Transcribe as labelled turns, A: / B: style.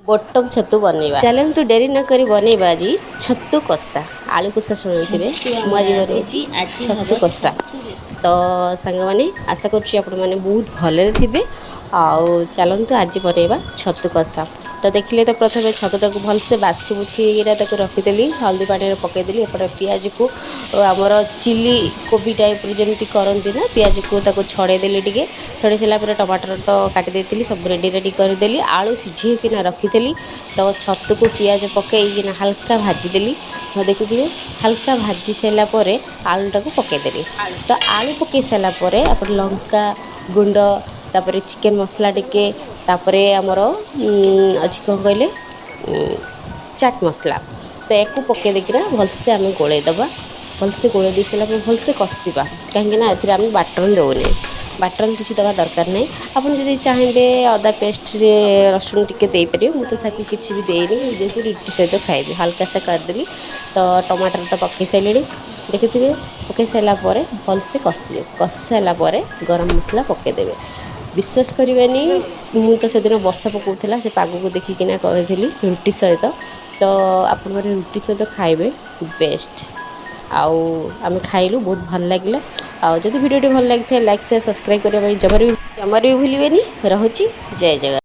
A: Button छतु बनैबा चलन्तु dairy न करी बनैबा आज छतु कषा आलू कषा शुणुथिबे मु आज बनौछि छतु कषा तो सांग माने आशा करूछि आपण माने बहुत भले थिबे आउ चलन्तु आज बनैबा छतु कषा तो देखिले तो प्रथम छतुटा को भलसे बाछि बुछि रखिदेली हल्दी पानी पकईदेली एपटे पियाज को आमर चिली कोबी टाइप जमी करती ना पियाज को ताको छड़ेदेली टे छड़े सारापर टमाटर तो काटी देती सब रेडी रेडी करदेली आलू सिझेकिना रखी तो छतु को पियाज पकईकिना हल्का भाजीदेली देखुए हल्का भाजी सारापर आलूटा को पकईदेली तो आलू पकई सारापर आप लंका गुंड तापर चिकेन मसला टिके तापरे आमर अच्छी कौन कहले चाट मसला तो या पकई देकिना भलसे आम गोलैदबा भलसे गोलई दे सारा भलसे कषा कहीं आम बाटन दौने बाटन किसी दवा दरकार नहीं आपन जदि चाहेंगे अदा पेस्ट रे रसुण टिके दे पारे मु तो साकू किसी भी देनी जेहेतु रुटी सहित खाइबी हल्का सा करदेली तो टमाटर तो पकई सारे देखिए पकई सारापर भलसे कषिले कषि सारापर गरम मसला पकईदेवे विश्वास करेनि मु तो से दिन वर्षा पकाउला से पाग को देखिकिना कही रुटी सहित तो आपण मैंने रुटी सहित खाइबे बेस्ट आउ आम खाइलु बहुत भल लगे आउ जब वीडियो भल लगी लाइक शेयर सब्सक्राइब करने जमार भी भूलें। रहुची जय जगन्नाथ।